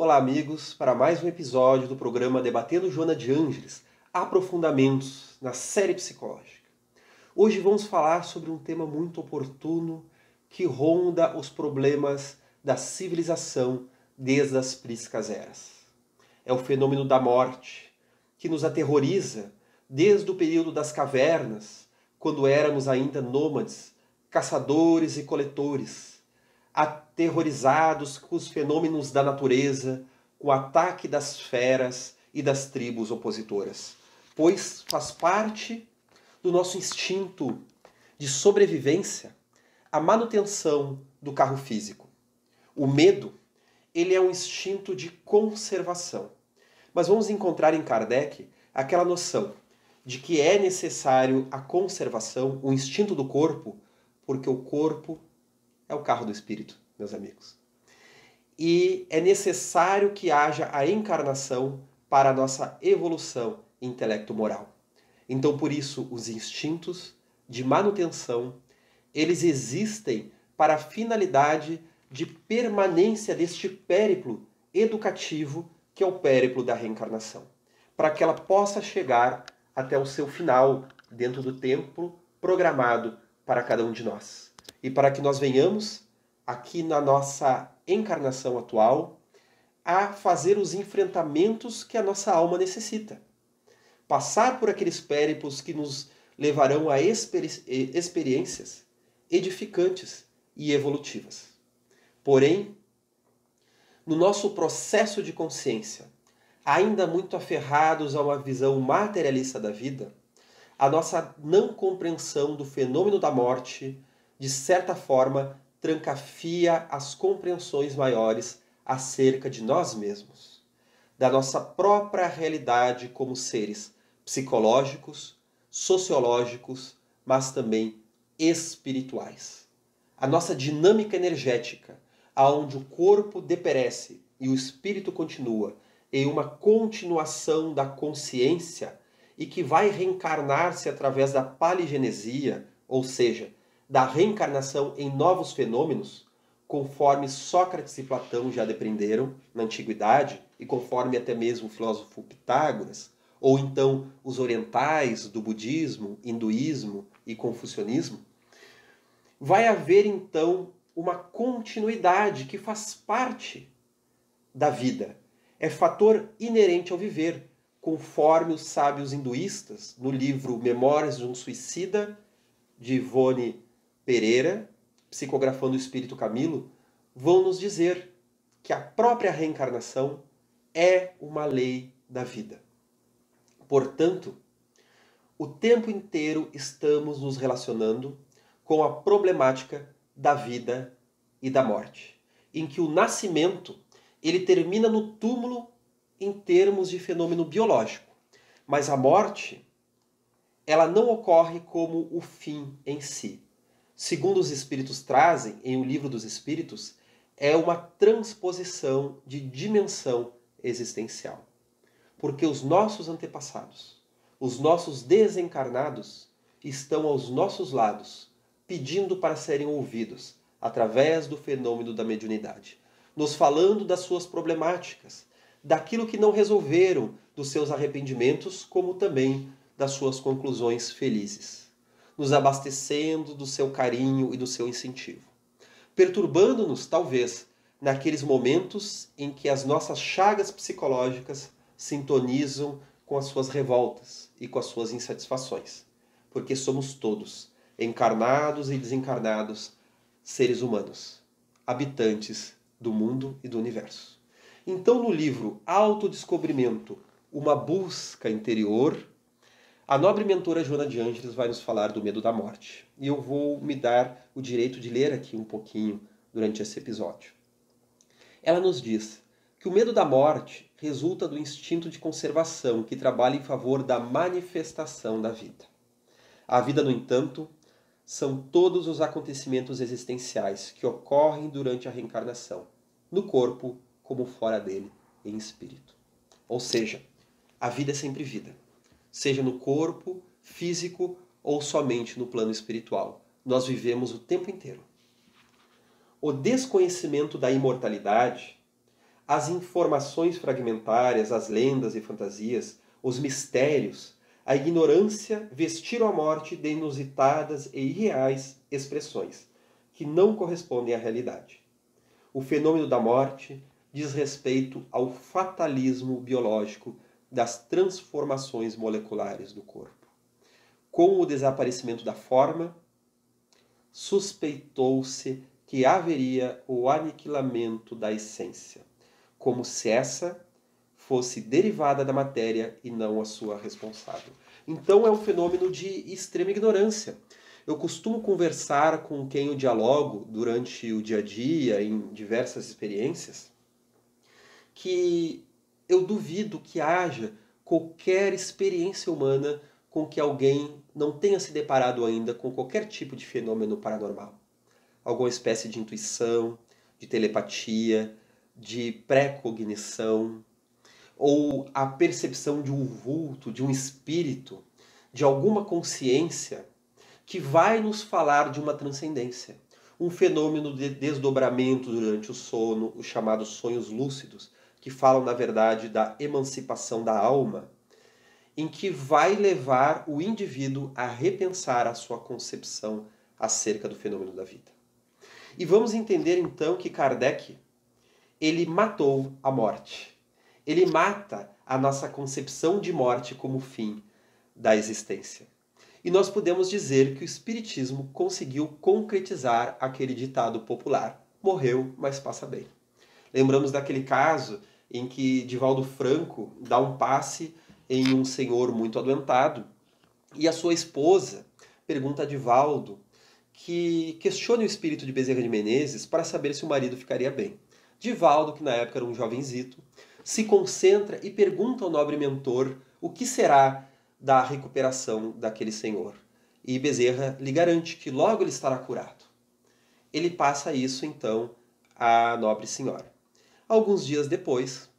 Olá, amigos, para mais um episódio do programa Debatendo Joana de Ângeles, aprofundamentos na série psicológica. Hoje vamos falar sobre um tema muito oportuno que ronda os problemas da civilização desde as prísticas eras. É o fenômeno da morte, que nos aterroriza desde o período das cavernas, quando éramos ainda nômades, caçadores e coletores, aterrorizados com os fenômenos da natureza, com o ataque das feras e das tribos opositoras, pois faz parte do nosso instinto de sobrevivência a manutenção do carro físico. O medo, ele é um instinto de conservação. Mas vamos encontrar em Kardec aquela noção de que é necessário a conservação, o instinto do corpo, porque o corpo é o carro do espírito, meus amigos. E é necessário que haja a encarnação para a nossa evolução intelecto-moral. Então, por isso, os instintos de manutenção, eles existem para a finalidade de permanência deste périplo educativo que é o périplo da reencarnação, para que ela possa chegar até o seu final dentro do tempo programado para cada um de nós. E para que nós venhamos, aqui na nossa encarnação atual, a fazer os enfrentamentos que a nossa alma necessita. Passar por aqueles périplos que nos levarão a experiências edificantes e evolutivas. Porém, no nosso processo de consciência, ainda muito aferrados a uma visão materialista da vida, a nossa não compreensão do fenômeno da morte, de certa forma, trancafia as compreensões maiores acerca de nós mesmos, da nossa própria realidade como seres psicológicos, sociológicos, mas também espirituais. A nossa dinâmica energética, aonde o corpo deperece e o espírito continua, em uma continuação da consciência e que vai reencarnar-se através da paligenesia, ou seja, da reencarnação em novos fenômenos, conforme Sócrates e Platão já depreenderam na antiguidade e conforme até mesmo o filósofo Pitágoras, ou então os orientais do budismo, hinduísmo e confucionismo, vai haver então uma continuidade que faz parte da vida. É fator inerente ao viver, conforme os sábios hinduístas, no livro Memórias de um Suicida, de Ivone Pereira, psicografando o Espírito Camilo, vão nos dizer que a própria reencarnação é uma lei da vida. Portanto, o tempo inteiro estamos nos relacionando com a problemática da vida e da morte, em que o nascimento ele termina no túmulo em termos de fenômeno biológico, mas a morte ela não ocorre como o fim em si. Segundo os espíritos trazem em O Livro dos Espíritos, é uma transposição de dimensão existencial. Porque os nossos antepassados, os nossos desencarnados, estão aos nossos lados, pedindo para serem ouvidos através do fenômeno da mediunidade, nos falando das suas problemáticas, daquilo que não resolveram, dos seus arrependimentos, como também das suas conclusões felizes, nos abastecendo do seu carinho e do seu incentivo, perturbando-nos, talvez, naqueles momentos em que as nossas chagas psicológicas sintonizam com as suas revoltas e com as suas insatisfações, porque somos todos, encarnados e desencarnados, seres humanos, habitantes do mundo e do universo. Então, no livro Autodescobrimento, uma busca interior, a nobre mentora Joana de Ângeles vai nos falar do medo da morte. E eu vou me dar o direito de ler aqui um pouquinho durante esse episódio. Ela nos diz que o medo da morte resulta do instinto de conservação que trabalha em favor da manifestação da vida. A vida, no entanto, são todos os acontecimentos existenciais que ocorrem durante a reencarnação, no corpo como fora dele, em espírito. Ou seja, a vida é sempre vida, seja no corpo físico ou somente no plano espiritual. Nós vivemos o tempo inteiro. O desconhecimento da imortalidade, as informações fragmentárias, as lendas e fantasias, os mistérios, a ignorância vestiram a morte de inusitadas e irreais expressões, que não correspondem à realidade. O fenômeno da morte diz respeito ao fatalismo biológico das transformações moleculares do corpo. Com o desaparecimento da forma, suspeitou-se que haveria o aniquilamento da essência, como se essa fosse derivada da matéria e não a sua responsável. Então é um fenômeno de extrema ignorância. Eu costumo conversar com quem eu dialogo durante o dia a dia, em diversas experiências, que eu duvido que haja qualquer experiência humana com que alguém não tenha se deparado ainda com qualquer tipo de fenômeno paranormal. Alguma espécie de intuição, de telepatia, de pré-cognição, ou a percepção de um vulto, de um espírito, de alguma consciência que vai nos falar de uma transcendência. Um fenômeno de desdobramento durante o sono, os chamados sonhos lúcidos, que falam, na verdade, da emancipação da alma, em que vai levar o indivíduo a repensar a sua concepção acerca do fenômeno da vida. E vamos entender então que Kardec, ele matou a morte. Ele mata a nossa concepção de morte como fim da existência. E nós podemos dizer que o Espiritismo conseguiu concretizar aquele ditado popular: morreu, mas passa bem. Lembramos daquele caso em que Divaldo Franco dá um passe em um senhor muito adoentado e a sua esposa pergunta a Divaldo que questione o espírito de Bezerra de Menezes para saber se o marido ficaria bem. Divaldo, que na época era um jovenzito, se concentra e pergunta ao nobre mentor o que será da recuperação daquele senhor. E Bezerra lhe garante que logo ele estará curado. Ele passa isso, então, à nobre senhora. Alguns dias depois,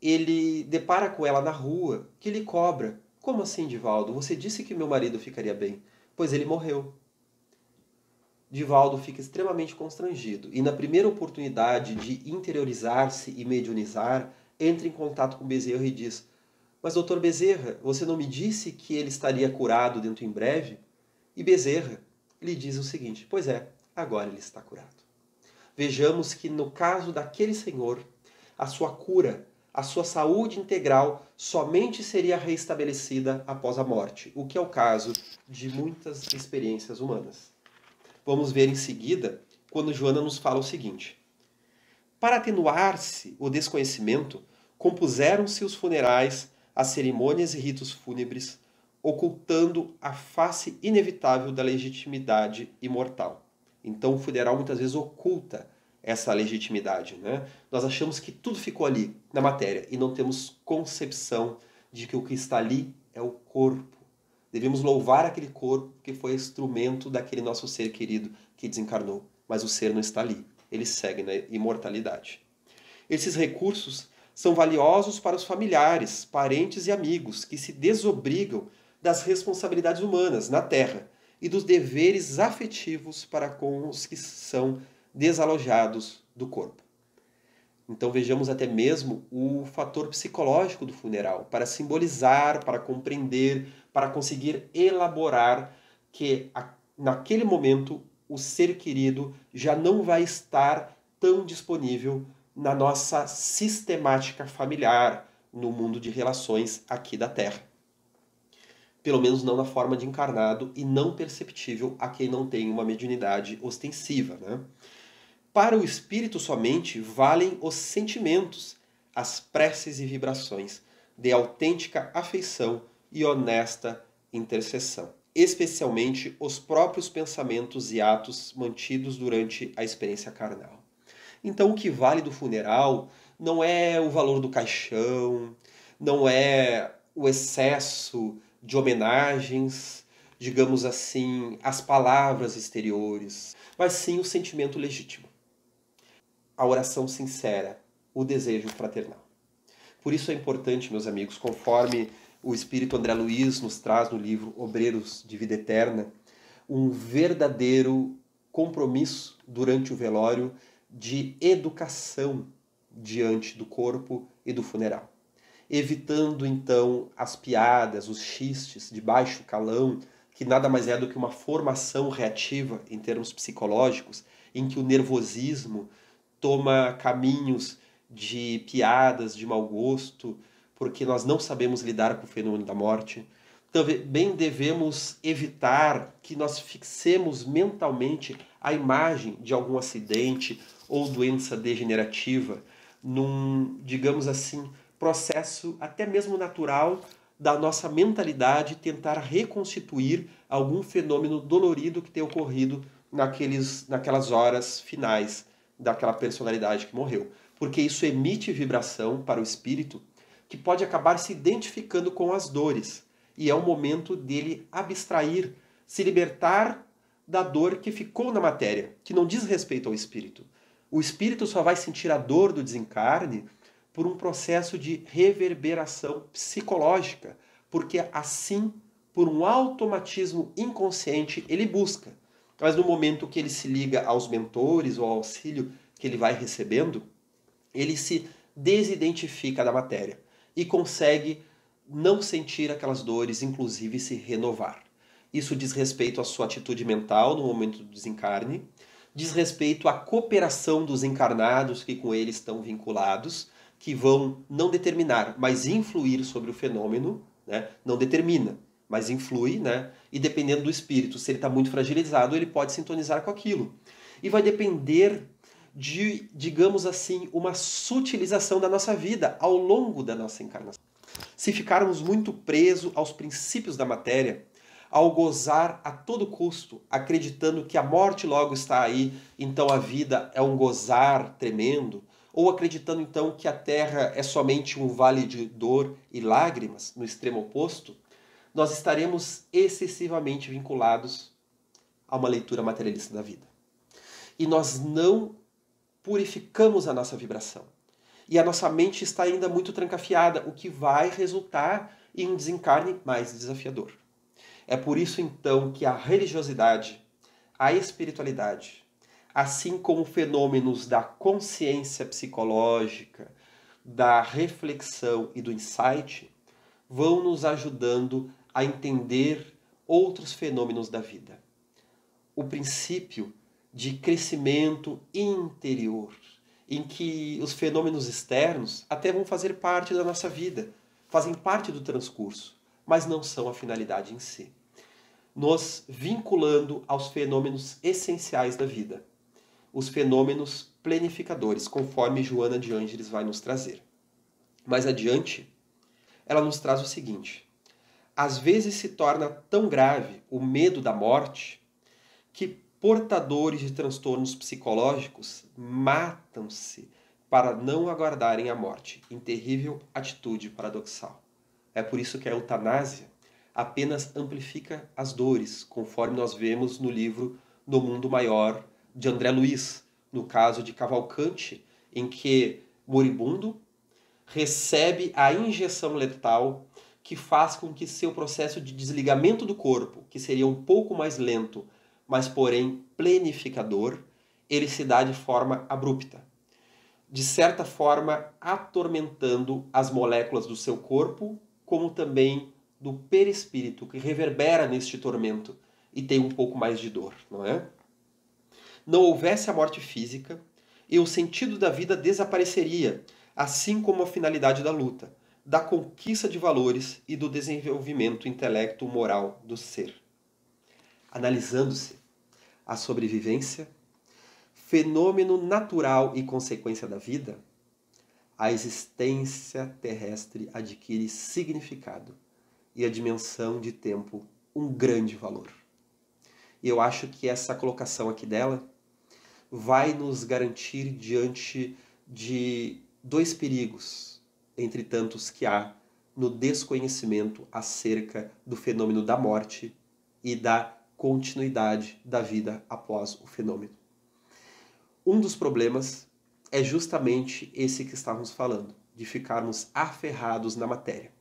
ele depara com ela na rua, que lhe cobra. Como assim, Divaldo? Você disse que meu marido ficaria bem. Pois ele morreu. Divaldo fica extremamente constrangido e, na primeira oportunidade de interiorizar-se e mediunizar, entra em contato com Bezerra e diz: mas, doutor Bezerra, você não me disse que ele estaria curado dentro em breve? E Bezerra lhe diz o seguinte: pois é, agora ele está curado. Vejamos que no caso daquele senhor, a sua cura, a sua saúde integral somente seria reestabelecida após a morte, o que é o caso de muitas experiências humanas. Vamos ver em seguida quando Joana nos fala o seguinte: para atenuar-se o desconhecimento, compuseram-se os funerais, as cerimônias e ritos fúnebres, ocultando a face inevitável da legitimidade imortal. Então o funeral muitas vezes oculta essa legitimidade, né? Nós achamos que tudo ficou ali, na matéria, e não temos concepção de que o que está ali é o corpo. Devemos louvar aquele corpo que foi instrumento daquele nosso ser querido que desencarnou. Mas o ser não está ali. Ele segue na imortalidade. Esses recursos são valiosos para os familiares, parentes e amigos que se desobrigam das responsabilidades humanas na Terra e dos deveres afetivos para com os que são desalojados do corpo. Então vejamos até mesmo o fator psicológico do funeral, para simbolizar, para compreender, para conseguir elaborar que naquele momento o ser querido já não vai estar tão disponível na nossa sistemática familiar, no mundo de relações aqui da Terra. Pelo menos não na forma de encarnado e não perceptível a quem não tem uma mediunidade ostensiva, né? Para o espírito somente valem os sentimentos, as preces e vibrações de autêntica afeição e honesta intercessão, especialmente os próprios pensamentos e atos mantidos durante a experiência carnal. Então o que vale do funeral não é o valor do caixão, não é o excesso de homenagens, digamos assim, as palavras exteriores, mas sim o sentimento legítimo. A oração sincera, o desejo fraternal. Por isso é importante, meus amigos, conforme o Espírito André Luiz nos traz no livro Obreiros de Vida Eterna, um verdadeiro compromisso durante o velório de educação diante do corpo e do funeral. Evitando então as piadas, os xistes de baixo calão, que nada mais é do que uma formação reativa em termos psicológicos, em que o nervosismo toma caminhos de piadas de mau gosto, porque nós não sabemos lidar com o fenômeno da morte. Também devemos evitar que nós fixemos mentalmente a imagem de algum acidente ou doença degenerativa num, digamos assim, processo até mesmo natural da nossa mentalidade tentar reconstituir algum fenômeno dolorido que tenha ocorrido naquelas horas finais daquela personalidade que morreu. Porque isso emite vibração para o espírito que pode acabar se identificando com as dores. E é o momento dele abstrair, se libertar da dor que ficou na matéria, que não diz respeito ao espírito. O espírito só vai sentir a dor do desencarne por um processo de reverberação psicológica, porque assim, por um automatismo inconsciente, ele busca. Mas no momento que ele se liga aos mentores ou ao auxílio que ele vai recebendo, ele se desidentifica da matéria e consegue não sentir aquelas dores, inclusive se renovar. Isso diz respeito à sua atitude mental no momento do desencarne, diz respeito à cooperação dos encarnados que com ele estão vinculados, que vão não determinar, mas influir sobre o fenômeno, né? Não determina, mas influi, né? E dependendo do espírito, se ele está muito fragilizado, ele pode sintonizar com aquilo. E vai depender de, digamos assim, uma sutilização da nossa vida ao longo da nossa encarnação. Se ficarmos muito presos aos princípios da matéria, ao gozar a todo custo, acreditando que a morte logo está aí, então a vida é um gozar tremendo, ou acreditando então que a Terra é somente um vale de dor e lágrimas, no extremo oposto, nós estaremos excessivamente vinculados a uma leitura materialista da vida. E nós não purificamos a nossa vibração. E a nossa mente está ainda muito trancafiada, o que vai resultar em um desencarne mais desafiador. É por isso então que a religiosidade, a espiritualidade, assim como fenômenos da consciência psicológica, da reflexão e do insight, vão nos ajudando a entender outros fenômenos da vida. O princípio de crescimento interior, em que os fenômenos externos até vão fazer parte da nossa vida, fazem parte do transcurso, mas não são a finalidade em si. Nos vinculando aos fenômenos essenciais da vida, os fenômenos planificadores, conforme Joana de Ângeles vai nos trazer. Mais adiante, ela nos traz o seguinte: às vezes se torna tão grave o medo da morte que portadores de transtornos psicológicos matam-se para não aguardarem a morte, em terrível atitude paradoxal. É por isso que a eutanásia apenas amplifica as dores, conforme nós vemos no livro No Mundo Maior, de André Luiz, no caso de Cavalcanti, em que moribundo recebe a injeção letal que faz com que seu processo de desligamento do corpo, que seria um pouco mais lento, mas porém planificador, ele se dá de forma abrupta, de certa forma atormentando as moléculas do seu corpo, como também do perispírito, que reverbera neste tormento e tem um pouco mais de dor, não é? Não houvesse a morte física, e o sentido da vida desapareceria, assim como a finalidade da luta, da conquista de valores e do desenvolvimento intelecto-moral do ser. Analisando-se a sobrevivência, fenômeno natural e consequência da vida, a existência terrestre adquire significado e a dimensão de tempo um grande valor. E eu acho que essa colocação aqui dela vai nos garantir diante de dois perigos, entre tantos que há no desconhecimento acerca do fenômeno da morte e da continuidade da vida após o fenômeno. Um dos problemas é justamente esse que estávamos falando, de ficarmos aferrados na matéria,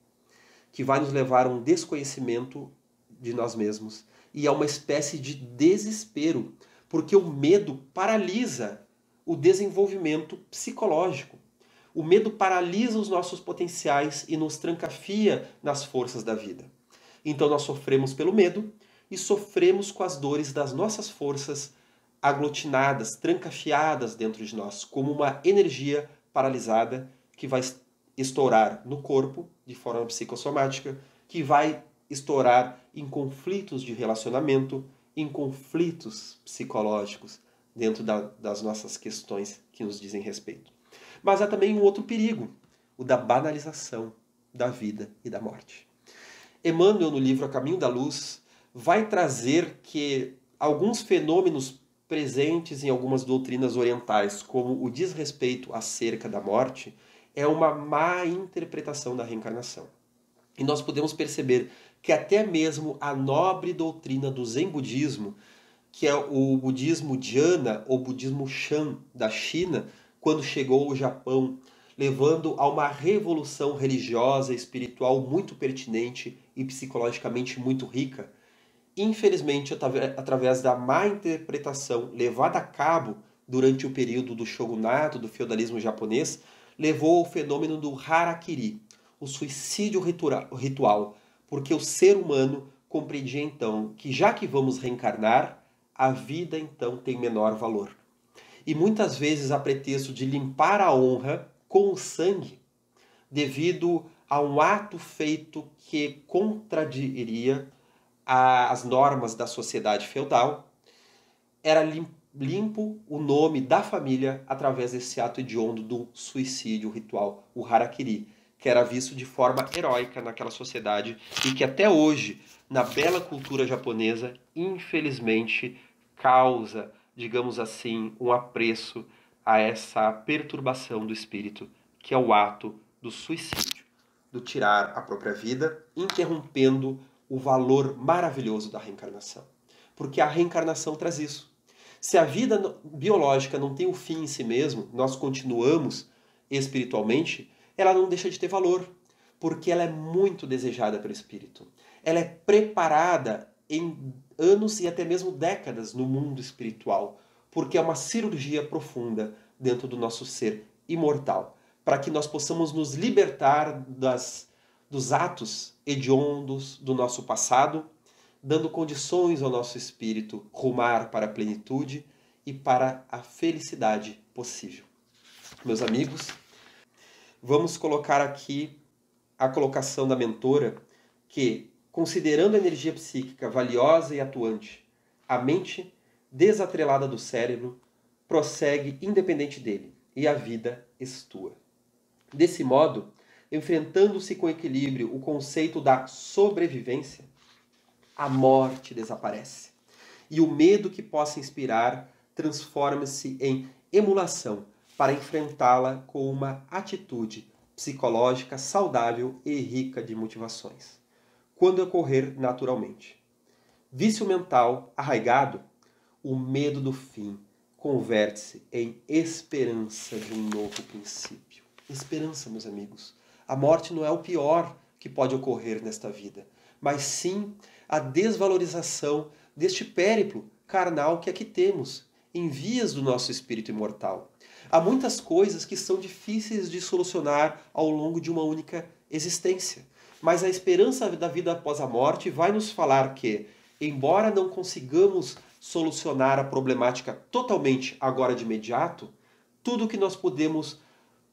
que vai nos levar a um desconhecimento de nós mesmos e a uma espécie de desespero, porque o medo paralisa o desenvolvimento psicológico. O medo paralisa os nossos potenciais e nos trancafia nas forças da vida. Então nós sofremos pelo medo e sofremos com as dores das nossas forças aglutinadas, trancafiadas dentro de nós, como uma energia paralisada que vai estourar no corpo de forma psicossomática, que vai estourar em conflitos de relacionamento, em conflitos psicológicos dentro das nossas questões que nos dizem respeito. Mas há também um outro perigo, o da banalização da vida e da morte. Emmanuel, no livro A Caminho da Luz, vai trazer que alguns fenômenos presentes em algumas doutrinas orientais, como o desrespeito acerca da morte, é uma má interpretação da reencarnação. E nós podemos perceber que até mesmo a nobre doutrina do Zen Budismo, que é o budismo Dhyana ou budismo Shan da China, quando chegou ao Japão, levando a uma revolução religiosa e espiritual muito pertinente e psicologicamente muito rica, infelizmente, através da má interpretação levada a cabo durante o período do shogunato, do feudalismo japonês, levou ao fenômeno do harakiri, o suicídio ritual, porque o ser humano compreendia então que já que vamos reencarnar, a vida então tem menor valor. E muitas vezes a pretexto de limpar a honra com o sangue, devido a um ato feito que contradiria as normas da sociedade feudal, era limpo o nome da família através desse ato hediondo do suicídio ritual, o harakiri, que era visto de forma heróica naquela sociedade e que até hoje, na bela cultura japonesa, infelizmente causa, digamos assim, um apreço a essa perturbação do espírito, que é o ato do suicídio, do tirar a própria vida, interrompendo o valor maravilhoso da reencarnação. Porque a reencarnação traz isso. Se a vida biológica não tem o fim em si mesmo, nós continuamos espiritualmente, ela não deixa de ter valor, porque ela é muito desejada pelo espírito. Ela é preparada em anos e até mesmo décadas no mundo espiritual, porque é uma cirurgia profunda dentro do nosso ser imortal, para que nós possamos nos libertar dos atos hediondos do nosso passado, dando condições ao nosso espírito rumar para a plenitude e para a felicidade possível. Meus amigos, vamos colocar aqui a colocação da mentora que, considerando a energia psíquica valiosa e atuante, a mente desatrelada do cérebro prossegue independente dele e a vida estua. Desse modo, enfrentando-se com equilíbrio o conceito da sobrevivência, a morte desaparece. E o medo que possa inspirar transforma-se em emulação para enfrentá-la com uma atitude psicológica saudável e rica de motivações, quando ocorrer naturalmente. Vício mental arraigado, o medo do fim converte-se em esperança de um novo princípio. Esperança, meus amigos. A morte não é o pior que pode ocorrer nesta vida, mas sim a desvalorização deste périplo carnal que aqui temos, em vias do nosso espírito imortal. Há muitas coisas que são difíceis de solucionar ao longo de uma única existência, mas a esperança da vida após a morte vai nos falar que, embora não consigamos solucionar a problemática totalmente agora de imediato, tudo que nós podemos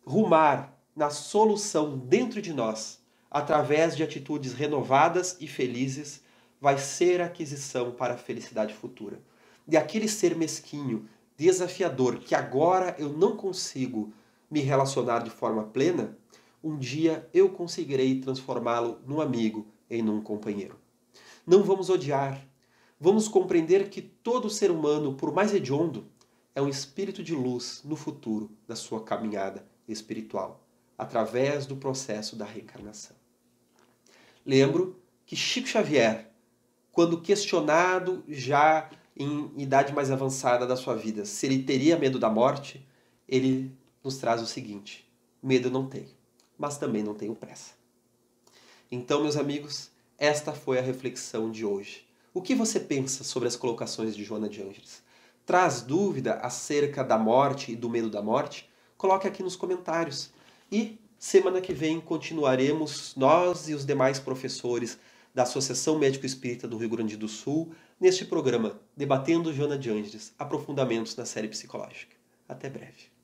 rumar na solução dentro de nós, através de atitudes renovadas e felizes, vai ser aquisição para a felicidade futura. E aquele ser mesquinho, desafiador, que agora eu não consigo me relacionar de forma plena, um dia eu conseguirei transformá-lo num amigo e num companheiro. Não vamos odiar. Vamos compreender que todo ser humano, por mais hediondo, é um espírito de luz no futuro da sua caminhada espiritual, através do processo da reencarnação. Lembro que Chico Xavier, quando questionado já em idade mais avançada da sua vida, se ele teria medo da morte, ele nos traz o seguinte: medo não tenho, mas também não tenho pressa. Então, meus amigos, esta foi a reflexão de hoje. O que você pensa sobre as colocações de Joana de Ângeles? Traz dúvida acerca da morte e do medo da morte? Coloque aqui nos comentários. E semana que vem continuaremos, nós e os demais professores da Associação Médico Espírita do Rio Grande do Sul, neste programa Debatendo Joana de Ângeles, aprofundamentos na série psicológica. Até breve.